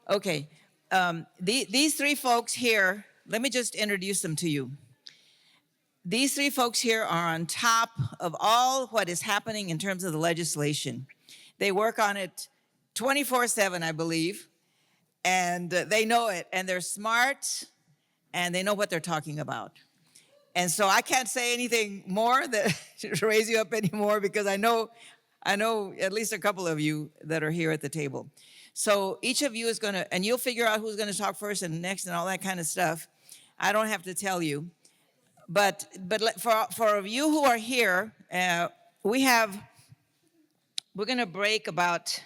Okay. These three folks here, let me just introduce them to you. These three folks here are on top of all what is happening in terms of the legislation. They work on it 24/7, I believe, and they know it, and they're smart, and they know what they're talking about. And so I can't say anything more that to raise you up anymore, because I know at least a couple of you that are here at the table. So each of you is going to, and you'll figure out who's going to talk first and next and all that kind of stuff. I don't have to tell you. But for you who are here, we're going to break about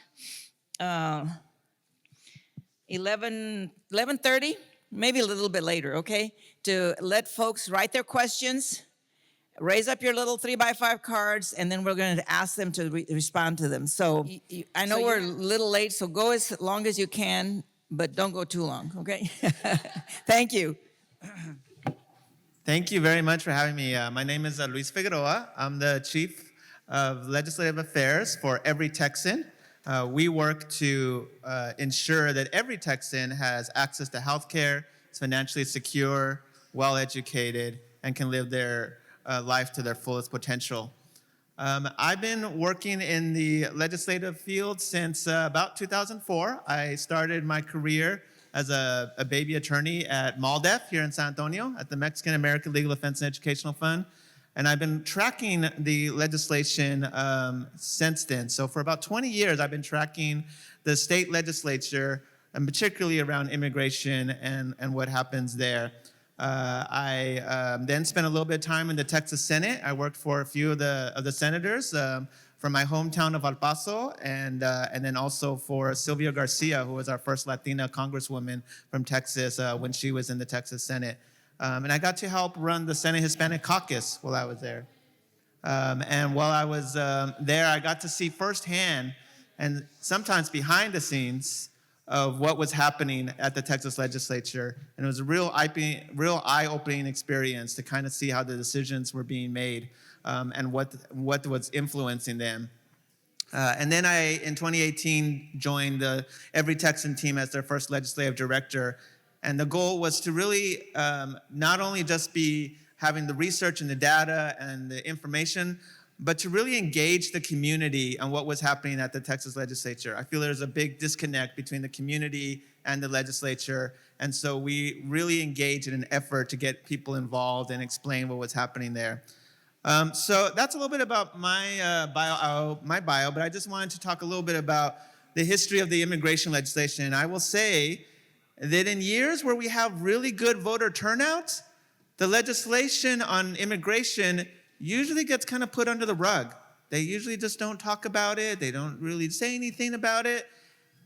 11:30, maybe a little bit later, okay? To let folks write their questions, raise up your little 3x5 cards, and then we're going to ask them to respond to them. So I know we're a little late, so go as long as you can, but don't go too long, okay? Thank you. Thank you very much for having me. My name is Luis Figueroa. I'm the Chief of Legislative Affairs for Every Texan. We work to ensure that every Texan has access to health care, is financially secure, well-educated, and can live their life to their fullest potential. I've been working in the legislative field since about 2004. I started my career as a baby attorney at MALDEF here in San Antonio at the Mexican American Legal Defense and Educational Fund. And I've been tracking the legislation since then. So for about 20 years, I've been tracking the state legislature, and particularly around immigration and what happens there. I then spent a little bit of time in the Texas Senate. I worked for a few of the senators from my hometown of El Paso, and then also for Sylvia Garcia, who was our first Latina congresswoman from Texas when she was in the Texas Senate. And I got to help run the Senate Hispanic Caucus while I was there. And while I was there, I got to see firsthand, and sometimes behind the scenes, of what was happening at the Texas legislature. And it was a real eye-opening experience to kind of see how the decisions were being made and what was influencing them. And then I, in 2018, joined the Every Texan team as their first legislative director. And the goal was to really not only just be having the research and the data and the information, but to really engage the community on what was happening at the Texas legislature. I feel there's a big disconnect between the community and the legislature. And so we really engaged in an effort to get people involved and explain what was happening there. So that's a little bit about my bio, but I just wanted to talk a little bit about the history of the immigration legislation. And I will say that in years where we have really good voter turnout, the legislation on immigration usually gets kind of put under the rug. They usually just don't talk about it. They don't really say anything about it.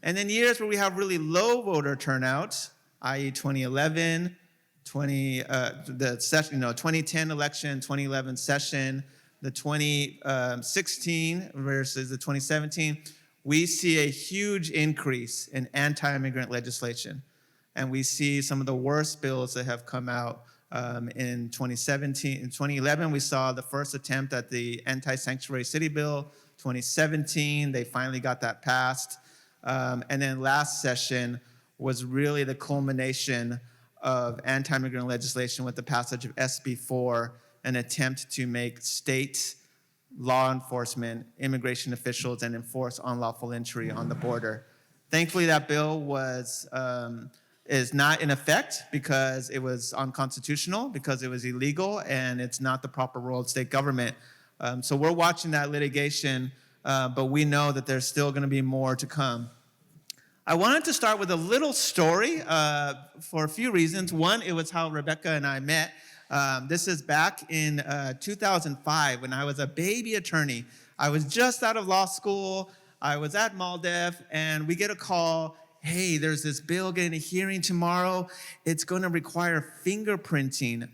And then years where we have really low voter turnout, i.e. 2011, 2010 election, 2011 session, the 2016 versus the 2017, we see a huge increase in anti-immigrant legislation. And we see some of the worst bills that have come out. In 2011, we saw the first attempt at the anti-sanctuary city bill. 2017, they finally got that passed. And then last session was really the culmination of anti-immigrant legislation with the passage of SB 4, an attempt to make state law enforcement, immigration officials, and enforce unlawful entry on the border. Thankfully, that bill is not in effect because it was unconstitutional, because it was illegal, and it's not the proper role of state government. So we're watching that litigation, but we know that there's still going to be more to come. I wanted to start with a little story for a few reasons. One, it was how Rebecca and I met. This is back in 2005 when I was a baby attorney. I was just out of law school. I was at MALDEF, and we get a call. Hey, there's this bill getting a hearing tomorrow. It's going to require fingerprinting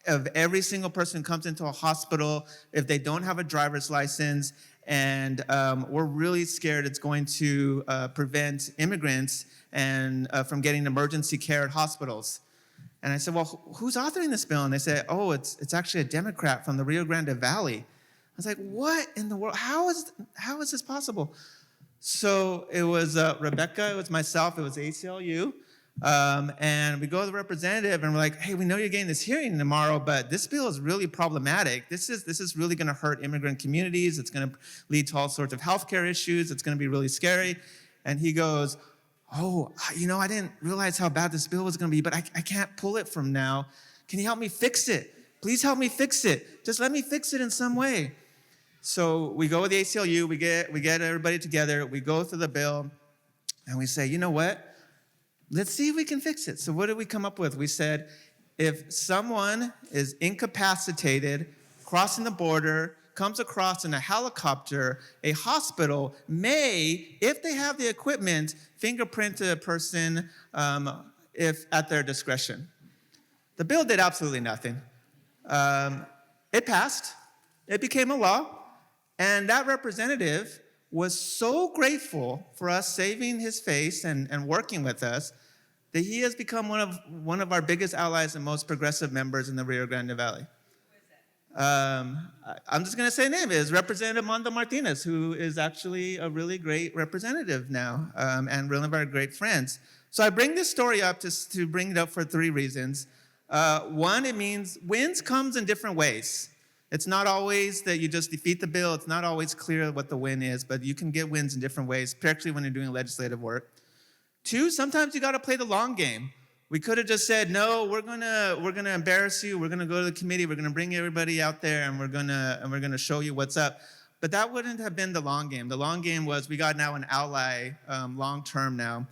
of every single person who comes into a hospital if they don't have a driver's license. And we're really scared it's going to prevent immigrants from getting emergency care at hospitals. And I said, well, who's authoring this bill? And they said, oh, it's actually a Democrat from the Rio Grande Valley. I was like, what in the world? How is this possible? So it was Rebecca, it was myself, it was ACLU, and we go to the representative and we're like, hey, we know you're getting this hearing tomorrow, but this bill is really problematic. This is really gonna hurt immigrant communities. It's gonna lead to all sorts of healthcare issues. It's gonna be really scary. And he goes, oh, I didn't realize how bad this bill was gonna be, but I can't pull it from now. Can you help me fix it? Please help me fix it. Just let me fix it in some way. So we go with the ACLU, we get everybody together, we go through the bill, and we say, you know what? Let's see if we can fix it. So what did we come up with? We said, if someone is incapacitated, crossing the border, comes across in a helicopter, a hospital may, if they have the equipment, fingerprint a person if at their discretion. The bill did absolutely nothing. It passed. It became a law. And that representative was so grateful for us saving his face and working with us that he has become one of our biggest allies and most progressive members in the Rio Grande Valley. I'm just going to say a name. It is Representative Mondo Martinez, who is actually a really great representative now and one of our great friends. So I bring this story up to bring it up for three reasons. One, it means wins comes in different ways. It's not always that you just defeat the bill. It's not always clear what the win is, but you can get wins in different ways, particularly when you're doing legislative work. Two, sometimes you got to play the long game. We could have just said, no, we're gonna embarrass you. We're gonna go to the committee. We're gonna bring everybody out there, and we're gonna show you what's up. But that wouldn't have been the long game. The long game was we got now an ally long term now.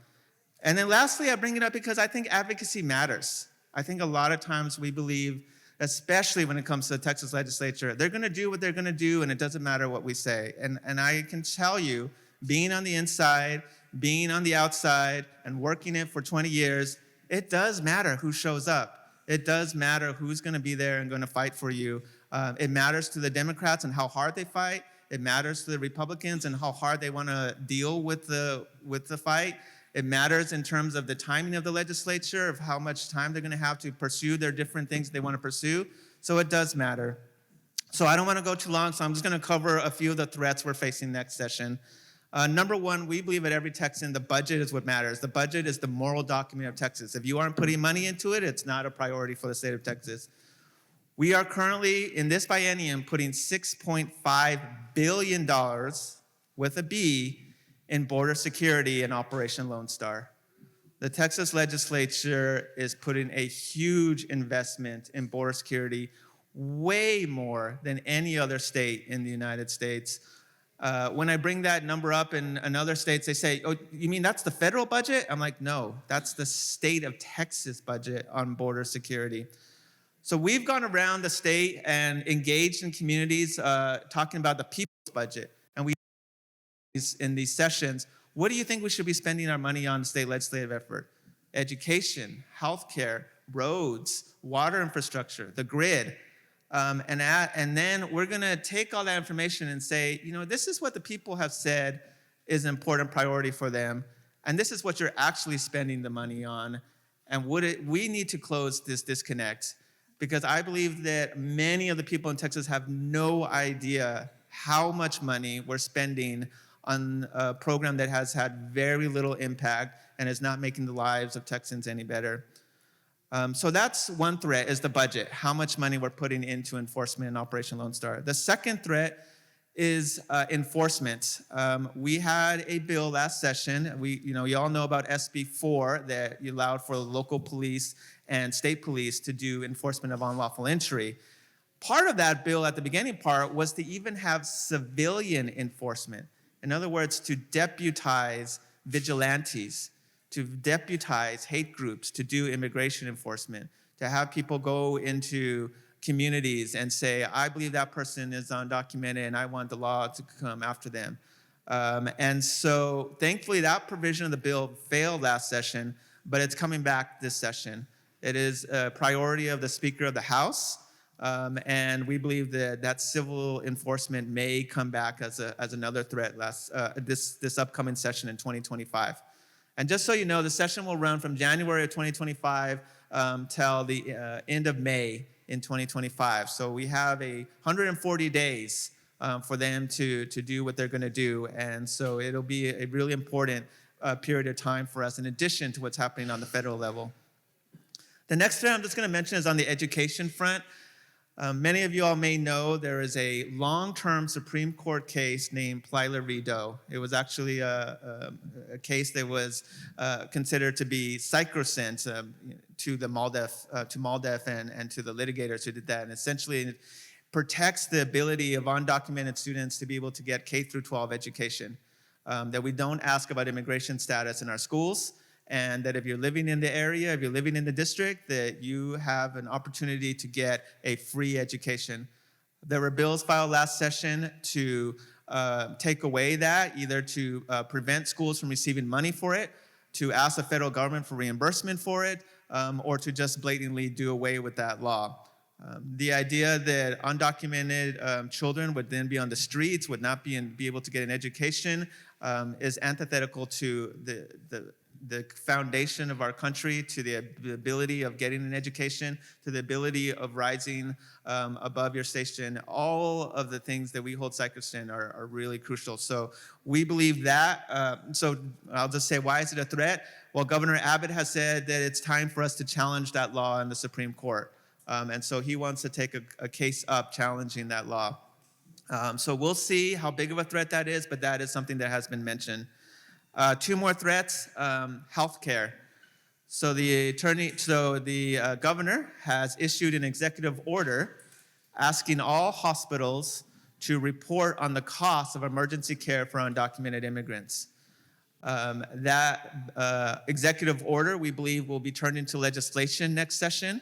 And then lastly, I bring it up because I think advocacy matters. I think a lot of times we believe, especially when it comes to the Texas legislature, they're gonna do what they're gonna do and it doesn't matter what we say. And I can tell you, being on the inside, being on the outside, and working it for 20 years, it does matter who shows up. It does matter who's gonna be there and gonna fight for you. It matters to the Democrats and how hard they fight. It matters to the Republicans and how hard they wanna deal with the fight. It matters in terms of the timing of the legislature, of how much time they're gonna have to pursue their different things they wanna pursue. So it does matter. So I don't wanna go too long, so I'm just gonna cover a few of the threats we're facing next session. Number one, we believe at every Texan, the budget is what matters. The budget is the moral document of Texas. If you aren't putting money into it, it's not a priority for the state of Texas. We are currently, in this biennium, putting $6.5 billion with a B in border security and Operation Lone Star. The Texas legislature is putting a huge investment in border security, way more than any other state in the United States. When I bring that number up in other states, they say, oh, you mean that's the federal budget? I'm like, no, that's the state of Texas budget on border security. So we've gone around the state and engaged in communities talking about the people's budget. And we, in these sessions, what do you think we should be spending our money on state legislative effort? Education, healthcare, roads, water infrastructure, the grid. And then we're gonna take all that information and say, this is what the people have said is an important priority for them, and this is what you're actually spending the money on, and we need to close this disconnect, because I believe that many of the people in Texas have no idea how much money we're spending on a program that has had very little impact and is not making the lives of Texans any better. So that's one threat, is the budget, how much money we're putting into enforcement in Operation Lone Star. The second threat is enforcement. We had a bill last session. You all know about SB 4 that allowed for local police and state police to do enforcement of unlawful entry. Part of that bill at the beginning part was to even have civilian enforcement. In other words, to deputize vigilantes, to deputize hate groups to do immigration enforcement, to have people go into communities and say, I believe that person is undocumented and I want the law to come after them. And so thankfully that provision of the bill failed last session, but it's coming back this session. It is a priority of the Speaker of the House, and we believe that civil enforcement may come back as another threat this upcoming session in 2025. And just so you know, the session will run from January of 2025 till the end of May in 2025. So we have 140 days for them to do what they're going to do. And so it'll be a really important period of time for us in addition to what's happening on the federal level. The next thing I'm just going to mention is on the education front. Many of you all may know there is a long-term Supreme Court case named Plyler v. Doe. It was actually a case that was considered to be sacrosanct to the MALDEF and to the litigators who did that. And essentially, it protects the ability of undocumented students to be able to get K through 12 education. That we don't ask about immigration status in our schools, and that if you're living in the area, if you're living in the district, that you have an opportunity to get a free education. There were bills filed last session to take away that, either to prevent schools from receiving money for it, to ask the federal government for reimbursement for it, or to just blatantly do away with that law. The idea that undocumented children would then be on the streets, would not be able to get an education, is antithetical to the foundation of our country, to the ability of getting an education, to the ability of rising above your station. All of the things that we hold sacrosanct are really crucial. So we believe that. So I'll just say, why is it a threat? Well, Governor Abbott has said that it's time for us to challenge that law in the Supreme Court. And so he wants to take a case up challenging that law. So we'll see how big of a threat that is, but that is something that has been mentioned. Two more threats, healthcare. So the governor has issued an executive order asking all hospitals to report on the cost of emergency care for undocumented immigrants. That executive order, we believe, will be turned into legislation next session.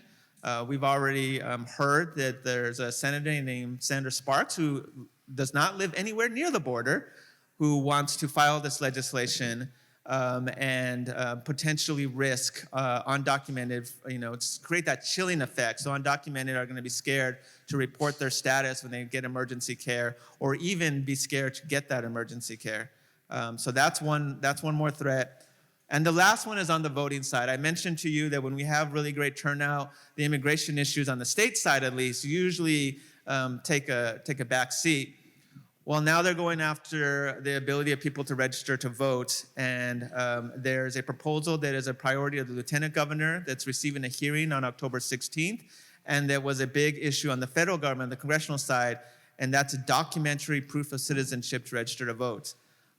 We've already heard that there's a senator named Senator Sparks who does not live anywhere near the border, who wants to file this legislation and potentially risk undocumented, create that chilling effect. So undocumented are going to be scared to report their status when they get emergency care, or even be scared to get that emergency care. So that's one more threat. And the last one is on the voting side. I mentioned to you that when we have really great turnout, the immigration issues on the state side, at least, usually take a back seat. Well, now they're going after the ability of people to register to vote, and there's a proposal that is a priority of the lieutenant governor that's receiving a hearing on October 16th, and there was a big issue on the federal government, the congressional side, and that's a documentary proof of citizenship to register to vote,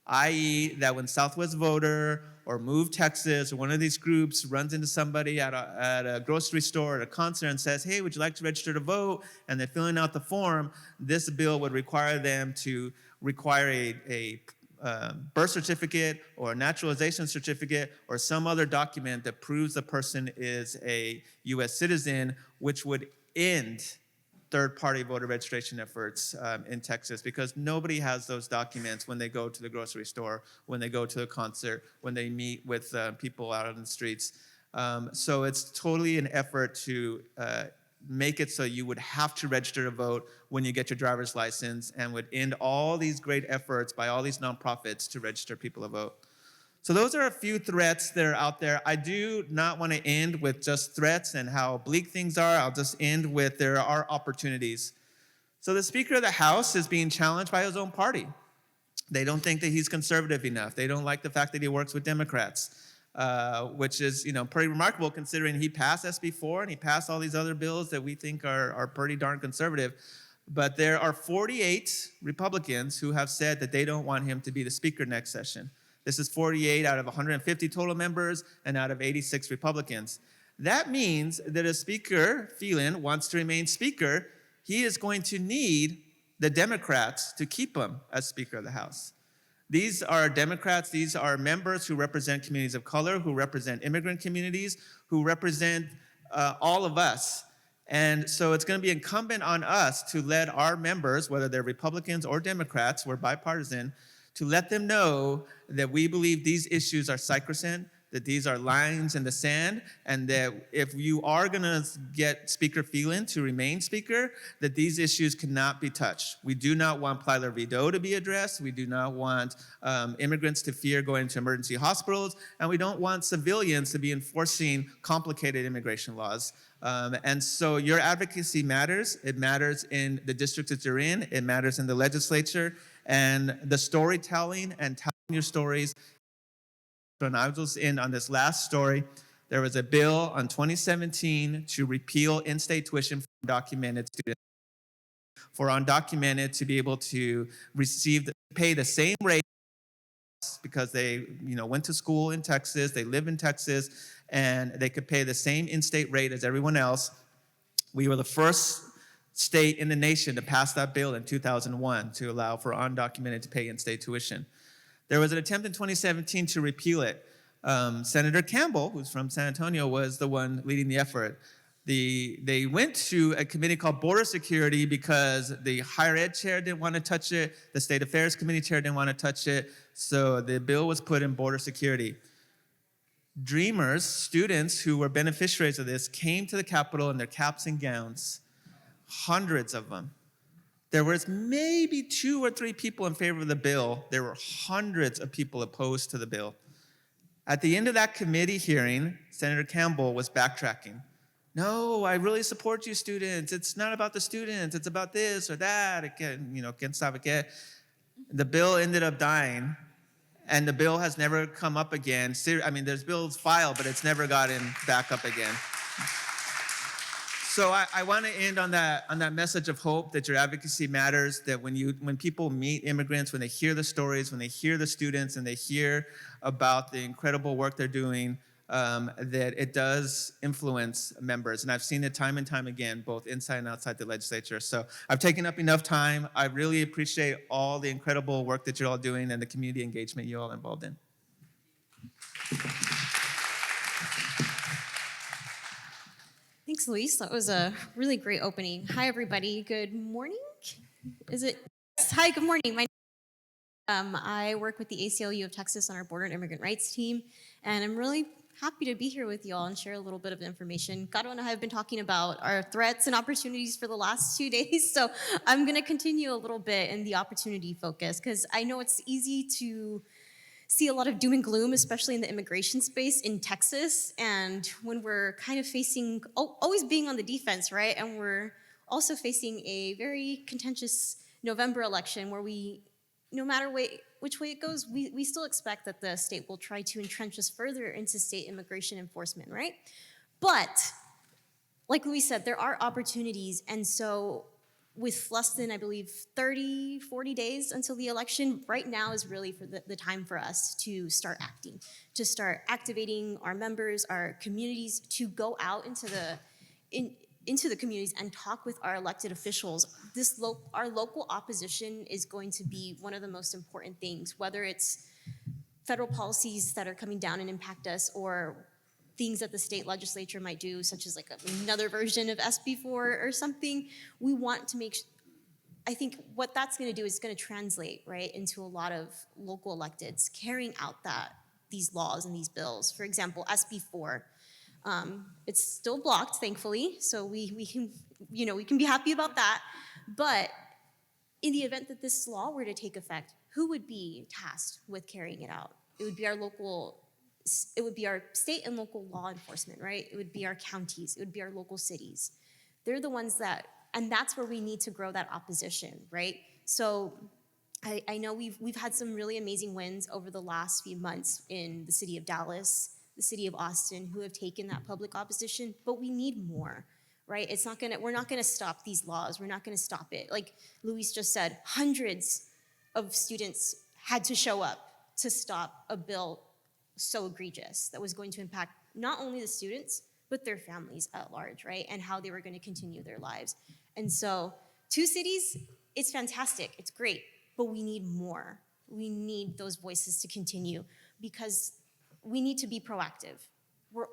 i.e. that when Southwest Voter or Move Texas or one of these groups runs into somebody at a grocery store or a concert and says, hey, would you like to register to vote? And they're filling out the form, this bill would require them to require a birth certificate or a naturalization certificate or some other document that proves the person is a U.S. citizen, which would end third-party voter registration efforts in Texas, because nobody has those documents when they go to the grocery store, when they go to a concert, when they meet with people out on the streets. So it's totally an effort to make it so you would have to register to vote when you get your driver's license, and would end all these great efforts by all these nonprofits to register people to vote. So those are a few threats that are out there. I do not want to end with just threats and how bleak things are. I'll just end with there are opportunities. So the Speaker of the House is being challenged by his own party. They don't think that he's conservative enough. They don't like the fact that he works with Democrats, which is pretty remarkable considering he passed SB 4 and he passed all these other bills that we think are pretty darn conservative. But there are 48 Republicans who have said that they don't want him to be the Speaker next session. This is 48 out of 150 total members and out of 86 Republicans. That means that if Speaker Phelan wants to remain Speaker, he is going to need the Democrats to keep him as Speaker of the House. These are Democrats, these are members who represent communities of color, who represent immigrant communities, who represent all of us. And so it's going to be incumbent on us to let our members, whether they're Republicans or Democrats, we're bipartisan, to let them know that we believe these issues are sacrosanct, that these are lines in the sand, and that if you are gonna get Speaker Phelan to remain Speaker, that these issues cannot be touched. We do not want Plyler Vido to be addressed. We do not want immigrants to fear going to emergency hospitals, and we don't want civilians to be enforcing complicated immigration laws. And so your advocacy matters. It matters in the districts that you're in. It matters in the legislature. And the storytelling and telling your stories. When I was in on this last story, there was a bill on 2017 to repeal in-state tuition for undocumented students. For undocumented to be able to pay the same rate because they went to school in Texas, they live in Texas, and they could pay the same in-state rate as everyone else. We were the first state in the nation to pass that bill in 2001 to allow for undocumented to pay in-state tuition. There was an attempt in 2017 to repeal it. Senator Campbell, who's from San Antonio, was the one leading the effort. They went to a committee called Border Security because the higher ed chair didn't want to touch it, the State Affairs Committee chair didn't want to touch it, so the bill was put in Border Security. Dreamers, students who were beneficiaries of this, came to the Capitol in their caps and gowns, hundreds of them. There was maybe 2 or 3 people in favor of the bill. There were hundreds of people opposed to the bill. At the end of that committee hearing, Senator Campbell was backtracking. No, I really support you students. It's not about the students. It's about this or that. Quién sabe qué. The bill ended up dying, and the bill has never come up again. I mean, there's bills filed, but it's never gotten back up again. So I want to end on that message of hope that your advocacy matters, that when people meet immigrants, when they hear the stories, when they hear the students, and they hear about the incredible work they're doing, that it does influence members. And I've seen it time and time again, both inside and outside the legislature. So I've taken up enough time. I really appreciate all the incredible work that you're all doing and the community engagement you're all involved in. Thanks, Luis. That was a really great opening. Hi, everybody. Good morning. Is it? Yes. Hi, good morning. I work with the ACLU of Texas on our Border and Immigrant Rights team, and I'm really happy to be here with you all and share a little bit of information. Gado and I have been talking about our threats and opportunities for the last 2 days, so I'm going to continue a little bit in the opportunity focus, because I know it's easy to see a lot of doom and gloom, especially in the immigration space in Texas, and when we're kind of facing, always being on the defense, right? And we're also facing a very contentious November election where no matter which way it goes, we still expect that the state will try to entrench us further into state immigration enforcement, right? But, like Luis said, there are opportunities, and so with less than, I believe, 30, 40 days until the election, right now is really for the time for us to start acting, to start activating our members, our communities, to go out into the communities and talk with our elected officials. Our local opposition is going to be one of the most important things, whether it's federal policies that are coming down and impact us, or things that the state legislature might do, such as like another version of SB 4 or something. We want to I think what that's going to do is going to translate, right, into a lot of local electeds carrying out these laws and these bills. For example, SB 4. It's still blocked, thankfully, so we can be happy about that. But in the event that this law were to take effect, who would be tasked with carrying it out? It would be our state and local law enforcement, right? It would be our counties, it would be our local cities. They're the ones and that's where we need to grow that opposition, right? So I know we've had some really amazing wins over the last few months in the city of Dallas, the city of Austin, who have taken that public opposition, but we need more, right? We're not gonna stop these laws. We're not gonna stop it. Like Luis just said, hundreds of students had to show up to stop a bill so egregious that was going to impact not only the students, but their families at large, right? And how they were gonna continue their lives. And so 2 cities, it's fantastic, it's great, but we need more. We need those voices to continue, because we need to be proactive. We're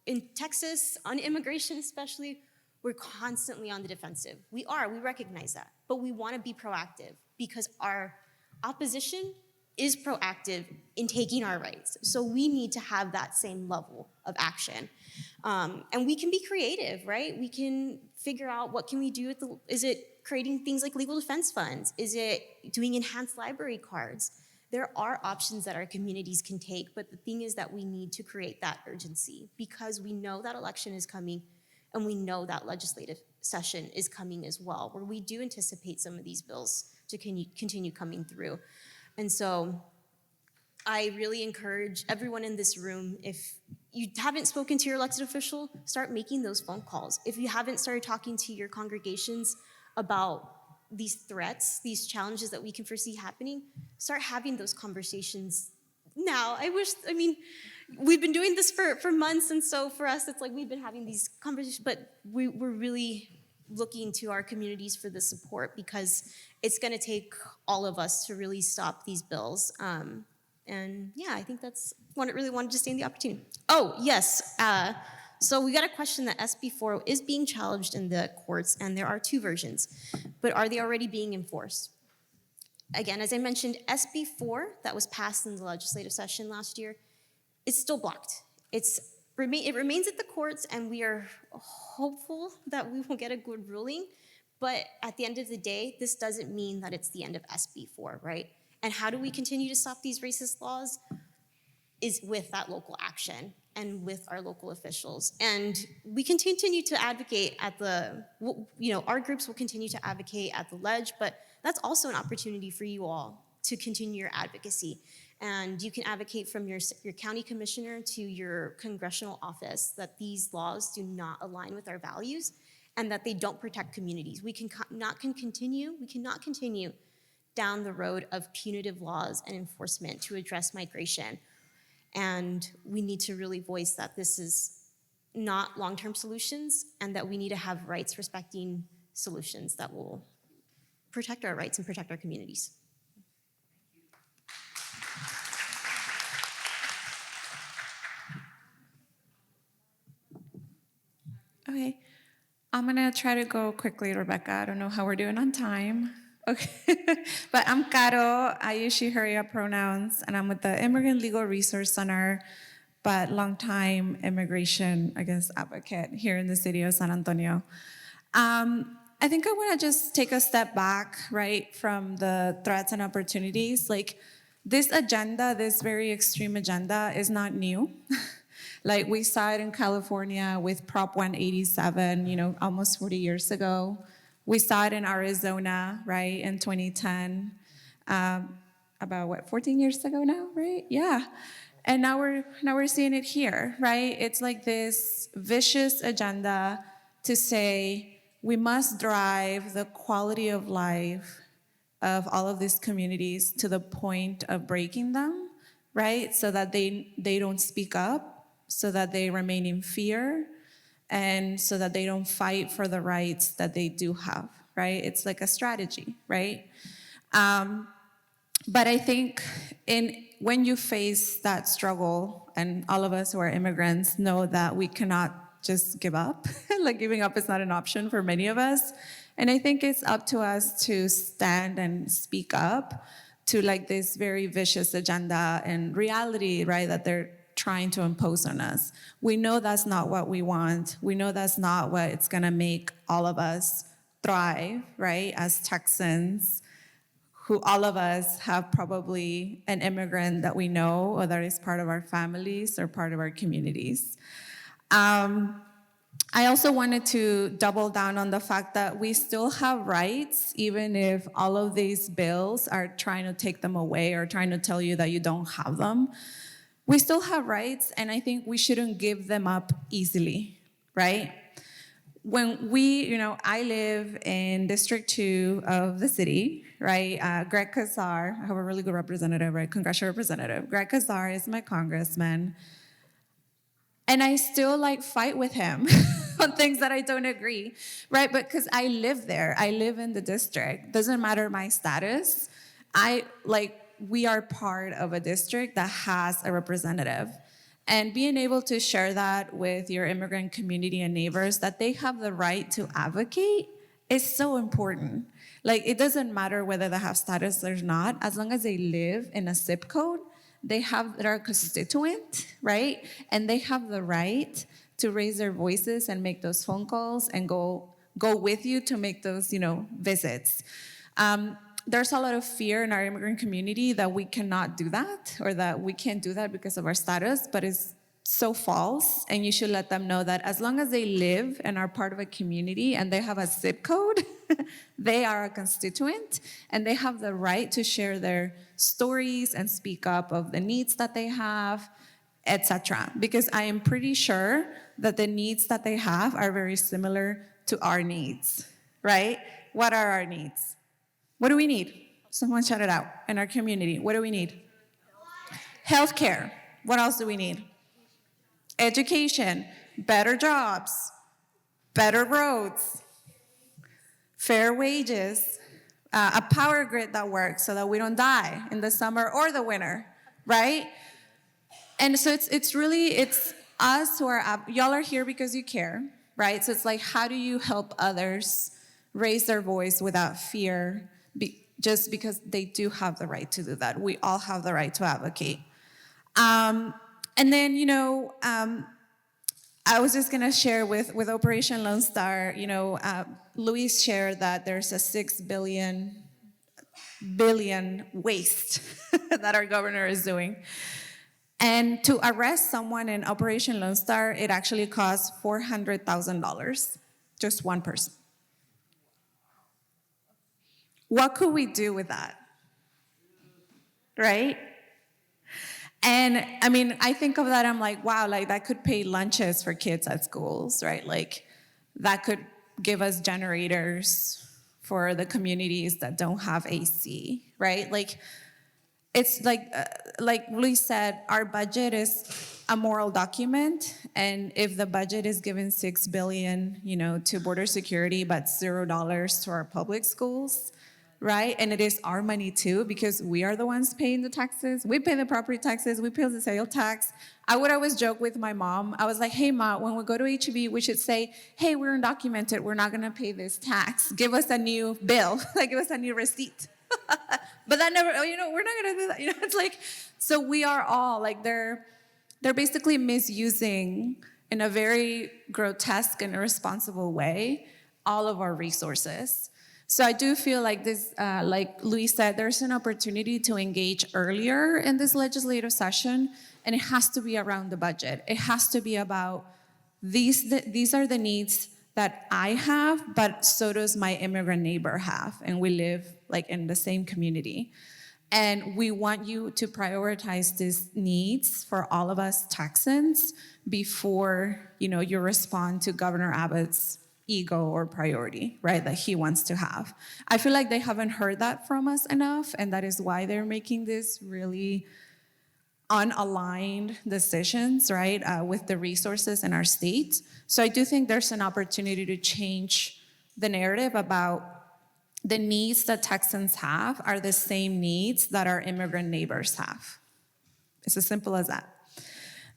in Texas, on immigration especially, we're constantly on the defensive. We recognize that, but we wanna be proactive, because our opposition is proactive in taking our rights. So we need to have that same level of action. And we can be creative, right? We can figure out what can we do with is it creating things like legal defense funds? Is it doing enhanced library cards? There are options that our communities can take, but the thing is that we need to create that urgency because we know that election is coming and we know that legislative session is coming as well, where we do anticipate some of these bills to continue coming through. And so I really encourage everyone in this room, if you haven't spoken to your elected official, start making those phone calls. If you haven't started talking to your congregations about these threats, these challenges that we can foresee happening, start having those conversations now. We've been doing this for months, and so for us, it's like we've been having these conversations, but we're really looking to our communities for the support because it's gonna take all of us to really stop these bills. And yeah, I think that's what I really wanted to say in the opportunity. Oh, yes. So we got a question that SB4 is being challenged in the courts, and there are two versions, but are they already being enforced? Again, as I mentioned, SB4 that was passed in the legislative session last year, it's still blocked. It remains at the courts, and we are hopeful that we will get a good ruling, but at the end of the day, this doesn't mean that it's the end of SB4, right? And how do we continue to stop these racist laws? Is with that local action and with our local officials. And we can continue to advocate at our groups will continue to advocate at the Ledge, but that's also an opportunity for you all to continue your advocacy. And you can advocate from your county commissioner to your congressional office that these laws do not align with our values and that they don't protect communities. We cannot continue down the road of punitive laws and enforcement to address migration. And we need to really voice that this is not long-term solutions and that we need to have rights-respecting solutions that will protect our rights and protect our communities. Okay, I'm gonna try to go quickly, Rebecca. I don't know how we're doing on time. Okay, but I'm Caro. I use she, her, ella pronouns, and I'm with the Immigrant Legal Resource Center, but longtime immigration, advocate here in the city of San Antonio. I think I want to just take a step back, right, from the threats and opportunities. Like, this agenda, this very extreme agenda, is not new. Like, we saw it in California with Prop 187, almost 40 years ago. We saw it in Arizona, right, in 2010, about 14 years ago now, right? Yeah. And now we're seeing it here, right? It's like this vicious agenda to say we must drive the quality of life of all of these communities to the point of breaking them, right? So that they don't speak up, so that they remain in fear, and so that they don't fight for the rights that they do have, right? It's like a strategy, right? But I think when you face that struggle, and all of us who are immigrants know that we cannot just give up. Like, giving up is not an option for many of us. And I think it's up to us to stand and speak up to like this very vicious agenda and reality, right, that they're trying to impose on us. We know that's not what we want. We know that's not what it's gonna make all of us thrive, right, as Texans, who all of us have probably an immigrant that we know or that is part of our families or part of our communities. I also wanted to double down on the fact that we still have rights, even if all of these bills are trying to take them away or trying to tell you that you don't have them. We still have rights, and I think we shouldn't give them up easily, right? When I live in District 2 of the city, right? Greg Casar, I have a really good representative, right? Congressional representative. Greg Casar is my congressman. And I still fight with him on things that I don't agree, right? But because I live there, I live in the district. Doesn't matter my status. We are part of a district that has a representative. And being able to share that with your immigrant community and neighbors, that they have the right to advocate, is so important. Like, it doesn't matter whether they have status or not, as long as they live in a zip code, they're a constituent, right? And they have the right to raise their voices and make those phone calls and go with you to make those, visits. There's a lot of fear in our immigrant community that we cannot do that, or that we can't do that because of our status, but it's so false. And you should let them know that as long as they live and are part of a community and they have a zip code, they are a constituent, and they have the right to share their stories and speak up of the needs that they have, etc. Because I am pretty sure that the needs that they have are very similar to our needs, right? What are our needs? What do we need? Someone shout it out in our community. What do we need? Healthcare. What else do we need? Education, better jobs, better roads, fair wages, a power grid that works so that we don't die in the summer or the winter, right? And so it's us who are, y'all are here because you care, right? So it's like, how do you help others raise their voice without fear, just because they do have the right to do that. We all have the right to advocate. And then, I was just gonna share with Operation Lone Star, Luis shared that there's a 6 billion waste that our governor is doing. And to arrest someone in Operation Lone Star, it actually costs $400,000, just one person. What could we do with that? Right? And I mean, I think of that, I'm like, wow, like that could pay lunches for kids at schools, right? Like that could give us generators for the communities that don't have AC, right? Like, it's like Luis said, our budget is a moral document, and if the budget is given $6 billion, to border security, but $0 to our public schools, right? And it is our money too, because we are the ones paying the taxes. We pay the property taxes, we pay the sales tax. I would always joke with my mom. I was like, hey, Ma, when we go to HEB, we should say, hey, we're undocumented. We're not gonna pay this tax. Give us a new bill, like give us a new receipt. But that never, we're not gonna do that. It's like, so we are all like, they're basically misusing in a very grotesque and irresponsible way all of our resources. So I do feel like this, like Luis said, there's an opportunity to engage earlier in this legislative session, and it has to be around the budget. It has to be about these are the needs that I have, but so does my immigrant neighbor have, and we live like in the same community. And we want you to prioritize these needs for all of us Texans before, you respond to Governor Abbott's ego or priority, right, that he wants to have. I feel like they haven't heard that from us enough, and that is why they're making this really unaligned decisions, right, with the resources in our state. So I do think there's an opportunity to change the narrative about the needs that Texans have are the same needs that our immigrant neighbors have. It's as simple as that.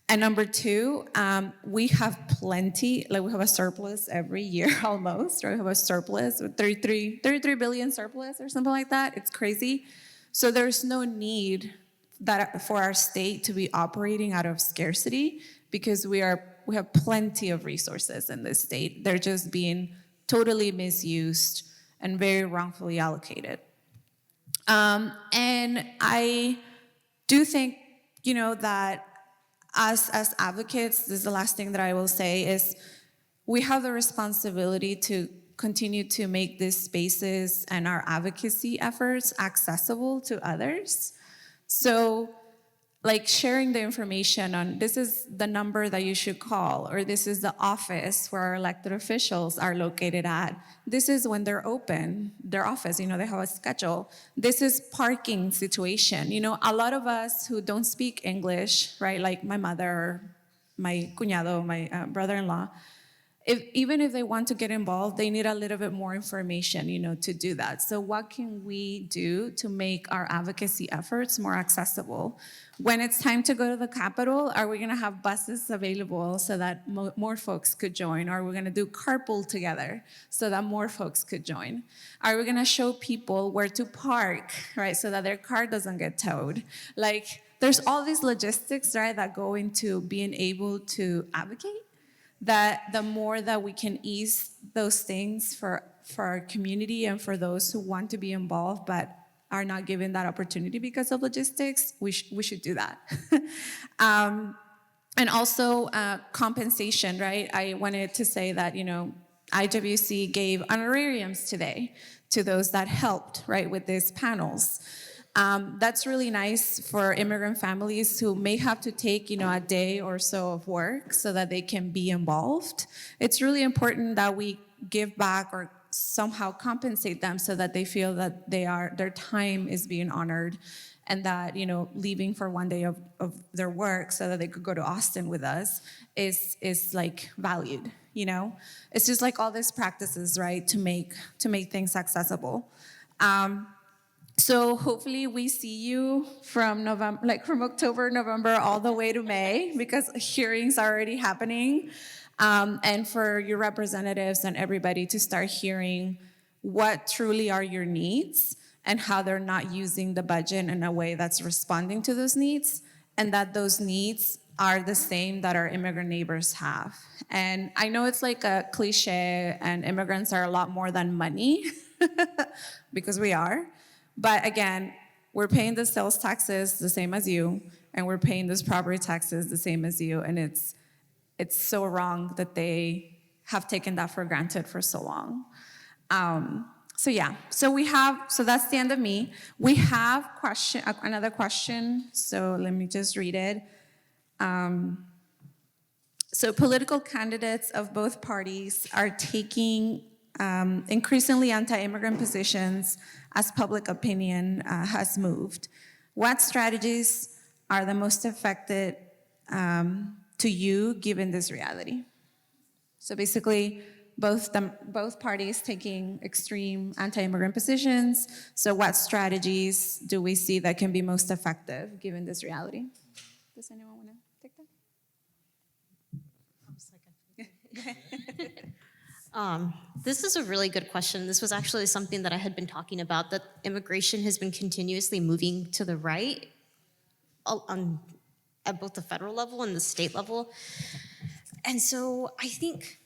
And number two, we have plenty, like we have a surplus every year almost, right? We have a surplus, 33 billion surplus or something like that. It's crazy. So there's no need for our state to be operating out of scarcity, because we have plenty of resources in this state. They're just being totally misused and very wrongfully allocated. And I do think, that us as advocates, this is the last thing that I will say, is we have the responsibility to continue to make these spaces and our advocacy efforts accessible to others. So, like sharing the information on this is the number that you should call, or this is the office where our elected officials are located at. This is when they're open, their office, they have a schedule. This is parking situation. A lot of us who don't speak English, right, like my mother, or my cuñado, my brother-in-law, even if they want to get involved, they need a little bit more information, to do that. So what can we do to make our advocacy efforts more accessible? When it's time to go to the Capitol, are we gonna have buses available so that more folks could join? Are we gonna do carpool together so that more folks could join? Are we gonna show people where to park, right, so that their car doesn't get towed? Like, there's all these logistics, right, that go into being able to advocate, that the more that we can ease those things for our community and for those who want to be involved but are not given that opportunity because of logistics, we should do that. And also compensation, right? I wanted to say that, IWC gave honorariums today to those that helped, right, with these panels. That's really nice for immigrant families who may have to take, a day or so of work so that they can be involved. It's really important that we give back or somehow compensate them so that they feel that their time is being honored, and that, leaving for one day of their work so that they could go to Austin with us is like valued, It's just like all these practices, right, to make things accessible. So hopefully we see you from October, November, all the way to May, because hearings are already happening. And for your representatives and everybody to start hearing what truly are your needs and how they're not using the budget in a way that's responding to those needs, and that those needs are the same that our immigrant neighbors have. And I know it's like a cliche, and immigrants are a lot more than money, because we are. But again, we're paying the sales taxes the same as you, and we're paying those property taxes the same as you, and it's so wrong that they have taken that for granted for so long. So that's the end of me. We have another question, so let me just read it. So political candidates of both parties are taking increasingly anti-immigrant positions as public opinion has moved. What strategies are the most effective to you given this reality? So basically, both parties taking extreme anti-immigrant positions. So what strategies do we see that can be most effective given this reality? Does anyone want to take that? This is a really good question. This was actually something that I had been talking about, that immigration has been continuously moving to the right at both the federal level and the state level. And so I think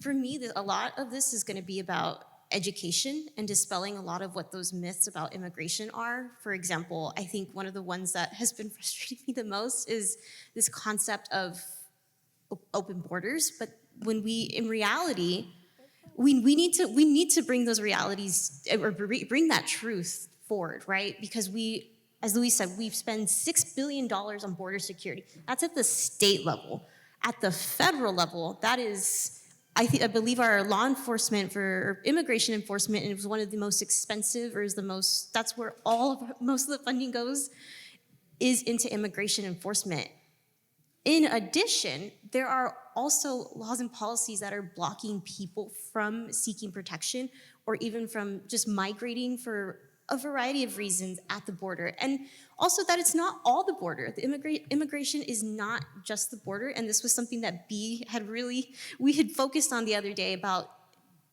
for me, a lot of this is going to be about education and dispelling a lot of what those myths about immigration are. For example, I think one of the ones that has been frustrating me the most is this concept of open borders. But when in reality, we need to bring those realities, or bring that truth forward, right? Because as Luis said, we've spent $6 billion on border security. That's at the state level. At the federal level, that is, I believe our law enforcement for immigration enforcement, and it was one of the most expensive, or that's where most of the funding goes, is into immigration enforcement. In addition, there are also laws and policies that are blocking people from seeking protection, or even from just migrating for a variety of reasons at the border. And also that it's not all the border. The immigration is not just the border, and this was something that we had focused on the other day about.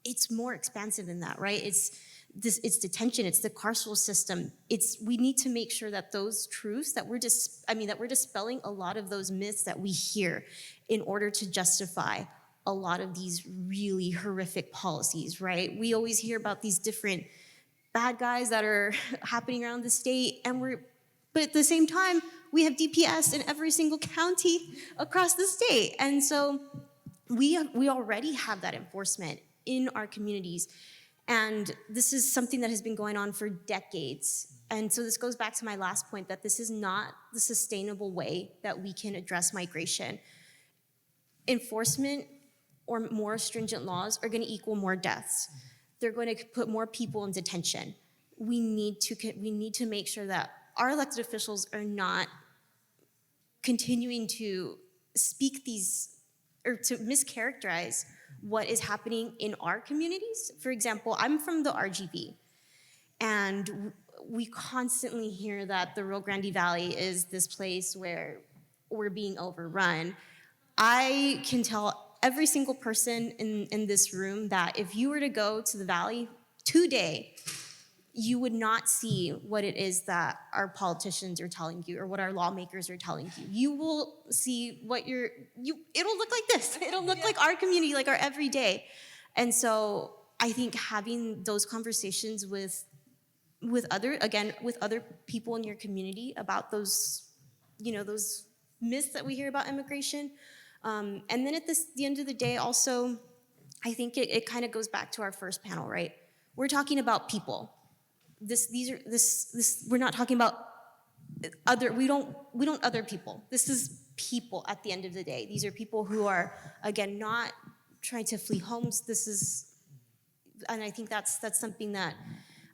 It's more expansive than that, right? It's detention, it's the carceral system. We need to make sure that those truths, that we're dispelling a lot of those myths that we hear in order to justify a lot of these really horrific policies, right? We always hear about these different bad guys that are happening around the state, but at the same time, we have DPS in every single county across the state. And so we already have that enforcement in our communities. And this is something that has been going on for decades. And so this goes back to my last point, that this is not the sustainable way that we can address migration. Enforcement or more stringent laws are going to equal more deaths. They're going to put more people in detention. We need to make sure that our elected officials are not continuing to speak these or to mischaracterize what is happening in our communities. For example, I'm from the RGV, and we constantly hear that the Rio Grande Valley is this place where we're being overrun. I can tell every single person in this room that if you were to go to the valley today, you would not see what it is that our politicians are telling you or what our lawmakers are telling you. You will see what it'll look like this. It'll look like our community, like our everyday. And so I think having those conversations with other people in your community about those, those myths that we hear about immigration. And then at the end of the day, also, I think it kind of goes back to our first panel, right? We're talking about people. We're not talking about we don't other people. This is people at the end of the day. These are people who are, again, not trying to flee homes. And I think that's something that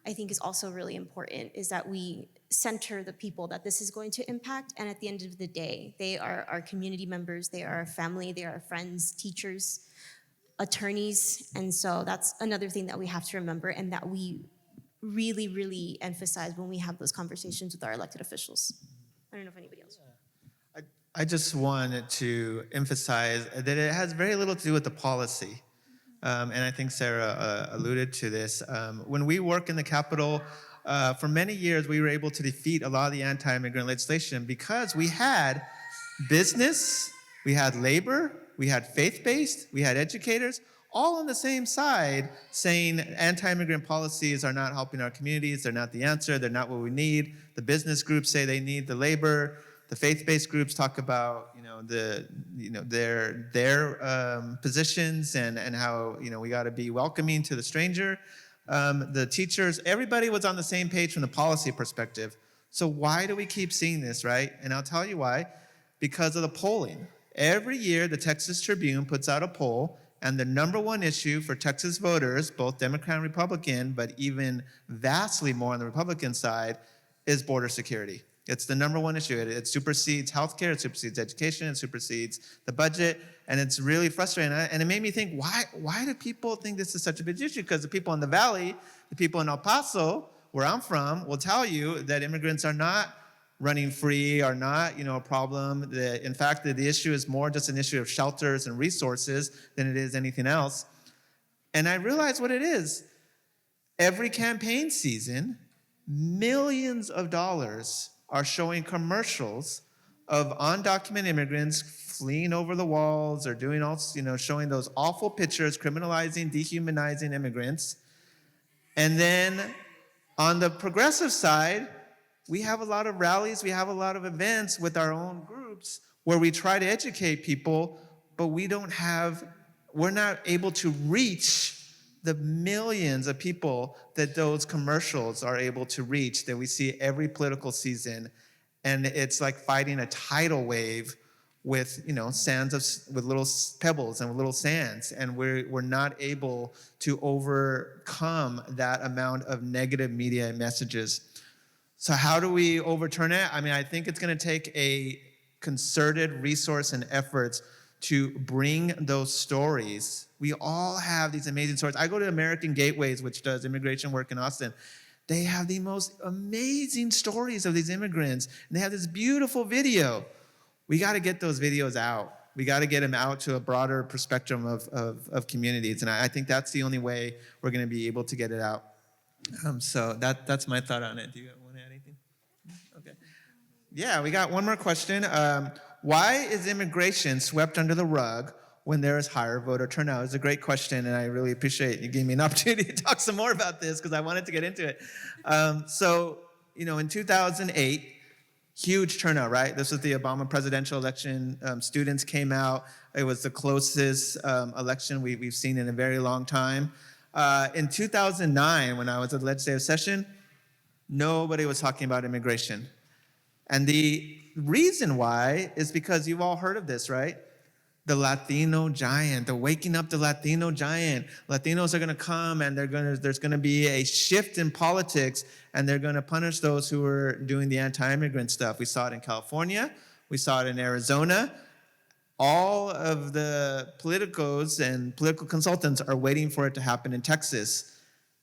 I think is also really important, is that we center the people that this is going to impact. And at the end of the day, they are our community members, they are our family, they are our friends, teachers, attorneys. And so that's another thing that we have to remember, and that we really, really emphasize when we have those conversations with our elected officials. I don't know if anybody else. I just wanted to emphasize that it has very little to do with the policy. And I think Sarah alluded to this. When we work in the Capitol, for many years, we were able to defeat a lot of the anti-immigrant legislation because we had business, we had labor, we had faith-based, we had educators, all on the same side saying anti-immigrant policies are not helping our communities, they're not the answer, they're not what we need. The business groups say they need the labor. The faith-based groups talk about their positions and how we got to be welcoming to the stranger. The teachers, everybody was on the same page from the policy perspective. So why do we keep seeing this, right? And I'll tell you why. Because of the polling. Every year, the Texas Tribune puts out a poll, and the number one issue for Texas voters, both Democrat and Republican, but even vastly more on the Republican side, is border security. It's the number one issue. It supersedes healthcare, it supersedes education, it supersedes the budget, and it's really frustrating. And it made me think, why do people think this is such a big issue? Because the people in the Valley, the people in El Paso, where I'm from, will tell you that immigrants are not running free, are not, a problem. In fact, the issue is more just an issue of shelters and resources than it is anything else. And I realized what it is. Every campaign season, millions of dollars are showing commercials of undocumented immigrants fleeing over the walls or doing all, showing those awful pictures, criminalizing, dehumanizing immigrants. And then on the progressive side, we have a lot of rallies, we have a lot of events with our own groups where we try to educate people, but we're not able to reach the millions of people that those commercials are able to reach, that we see every political season. And it's like fighting a tidal wave with with little pebbles and with little sands, and we're not able to overcome that amount of negative media messages. So how do we overturn it? I think it's going to take a concerted resource and efforts to bring those stories. We all have these amazing stories. I go to American Gateways, which does immigration work in Austin. They have the most amazing stories of these immigrants, and they have this beautiful video. We got to get those videos out. We got to get them out to a broader spectrum of communities, and I think that's the only way we're going to be able to get it out. So that's my thought on it. Do you want to add anything? Okay. Yeah, we got one more question. Why is immigration swept under the rug when there is higher voter turnout? It's a great question, and I really appreciate you giving me an opportunity to talk some more about this because I wanted to get into it. In 2008, huge turnout, right? This was the Obama presidential election. Students came out. It was the closest election we've seen in a very long time. In 2009, when I was at the legislative session, nobody was talking about immigration. And the reason why is because you've all heard of this, right? The Latino giant, the waking up the Latino giant. Latinos are going to come, and there's going to be a shift in politics, and they're going to punish those who are doing the anti-immigrant stuff. We saw it in California. We saw it in Arizona. all of the politicos and political consultants are waiting for it to happen in Texas.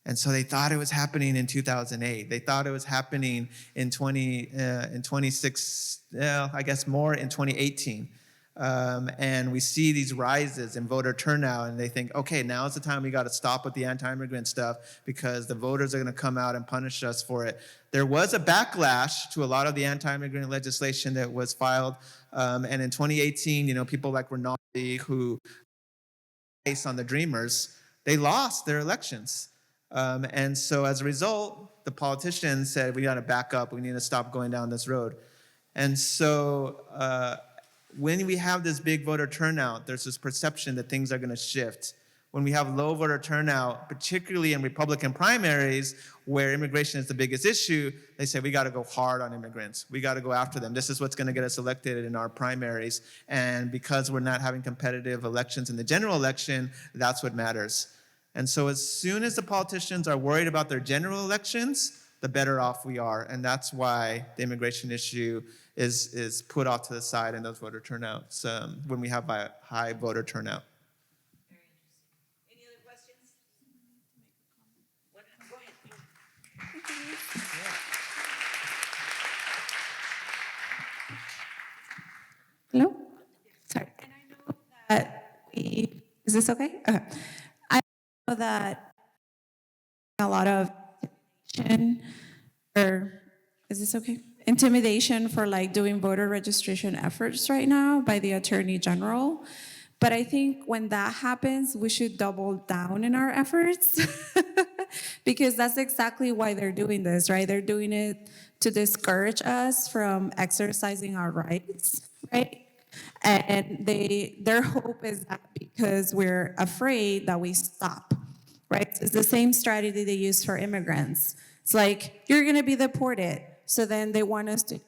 And so they thought it was happening in 2008. They thought it was happening in 26, I guess more in 2018. And we see these rises in voter turnout, and they think, okay, now's the time we got to stop with the anti-immigrant stuff because the voters are going to come out and punish us for it. There was a backlash to a lot of the anti-immigrant legislation that was filed, and in 2018, people like Rinaldi, who based on the Dreamers, they lost their elections. And so as a result, the politicians said, we got to back up. We need to stop going down this road. And so when we have this big voter turnout, there's this perception that things are going to shift. When we have low voter turnout, particularly in Republican primaries, where immigration is the biggest issue, they say, we got to go hard on immigrants. We got to go after them. This is what's going to get us elected in our primaries. And because we're not having competitive elections in the general election, that's what matters. And so as soon as the politicians are worried about their general elections, the better off we are. And that's why the immigration issue is put off to the side in those voter turnouts when we have a high voter turnout. Very interesting. Any other questions? Go ahead. Hello? Sorry. And I know that is this okay? Okay. I know that a lot of intimidation, or is this okay? Intimidation for like doing voter registration efforts right now by the Attorney General. But I think when that happens, we should double down in our efforts because that's exactly why they're doing this, right? They're doing it to discourage us from exercising our rights, right? And their hope is that because we're afraid that we stop, right? It's the same strategy they use for immigrants. It's like, you're gonna be deported. So then they want us to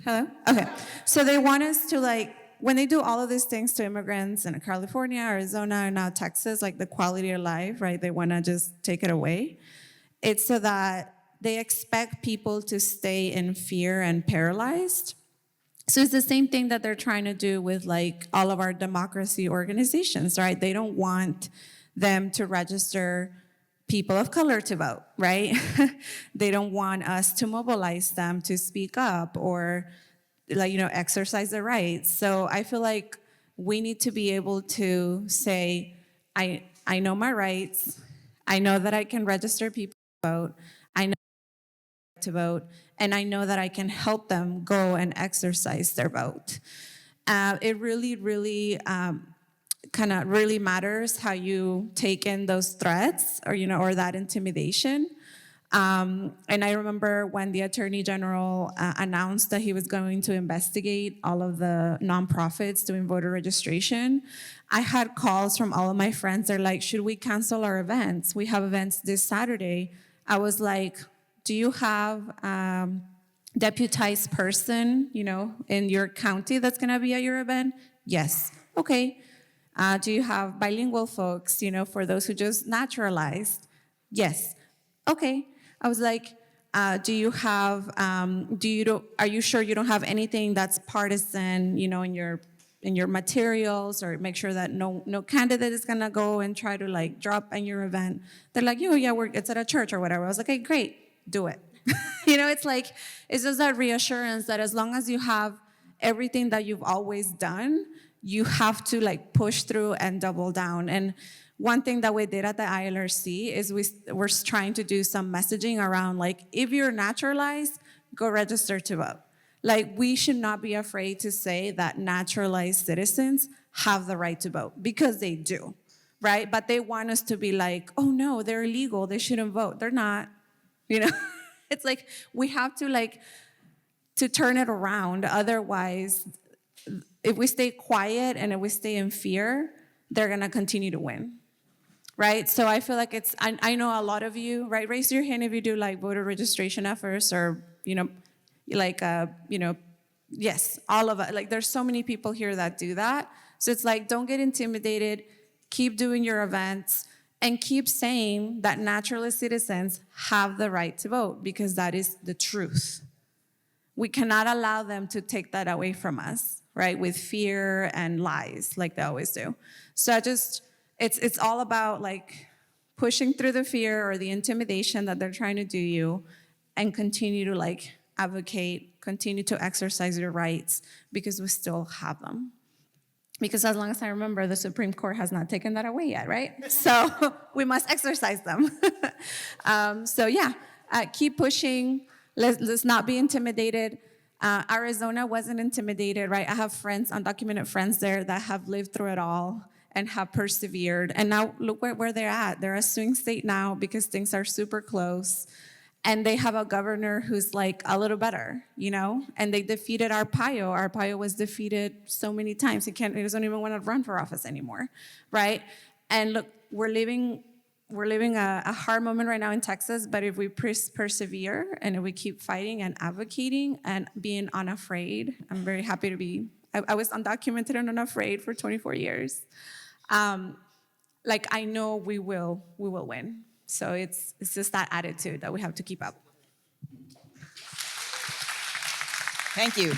Hello? Okay. So they want us to when they do all of these things to immigrants in California, Arizona, and now Texas, like the quality of life, right? They want to just take it away. It's so that they expect people to stay in fear and paralyzed. So it's the same thing that they're trying to do with all of our democracy organizations, right? They don't want them to register people of color to vote, right? They don't want us to mobilize them to speak up or exercise their rights. So I feel like we need to be able to say, I know my rights. I know that I can register people to vote. I know to vote, and I know that I can help them go and exercise their vote. It really, really kind of really matters how you take in those threats or that intimidation. And I remember when the Attorney General announced that he was going to investigate all of the nonprofits doing voter registration, I had calls from all of my friends. They're like, should we cancel our events? We have events this Saturday. I was like, do you have deputized person, in your county that's gonna be at your event? Yes. Okay. Do you have bilingual folks, for those who just naturalized? Yes. Okay. I was like, do you have, are you sure you don't have anything that's partisan, in your materials, or make sure that no candidate is gonna go and try to drop in your event? They're like, yeah, it's at a church or whatever. I was like, okay, great, do it. It's just that reassurance that as long as you have everything that you've always done, you have to push through and double down. And one thing that we did at the ILRC is we're trying to do some messaging around if you're naturalized, go register to vote. We should not be afraid to say that naturalized citizens have the right to vote, because they do, right? But they want us to be oh no, they're illegal, they shouldn't vote. They're not, It's we have to turn it around. Otherwise, if we stay quiet and if we stay in fear, they're gonna continue to win, right? So I feel like I know a lot of you, right? Raise your hand if you do voter registration efforts or, yes, all of it. There's so many people here that do that. So it's don't get intimidated, keep doing your events, and keep saying that naturalized citizens have the right to vote, because that is the truth, we cannot allow them to take that away from us, right? With fear and lies, like they always do. So it's all about like pushing through the fear or the intimidation that they're trying to do you, and continue to like advocate, continue to exercise your rights, because we still have them. Because as long as I remember, the Supreme Court has not taken that away yet, right? So we must exercise them. So yeah, keep pushing. Let's not be intimidated. Arizona wasn't intimidated, right? I have friends, undocumented friends there that have lived through it all and have persevered. And now look where they're at. They're a swing state now because things are super close. And they have a governor who's like a little better, you know? And they defeated Arpaio. Arpaio was defeated so many times. He doesn't even want to run for office anymore, right? And look, we're living a hard moment right now in Texas, but if we persevere and if we keep fighting and advocating and being unafraid, I'm very happy to be, I was undocumented and unafraid for 24 years. Like I know we will win. So it's just that attitude that we have to keep up. Thank you.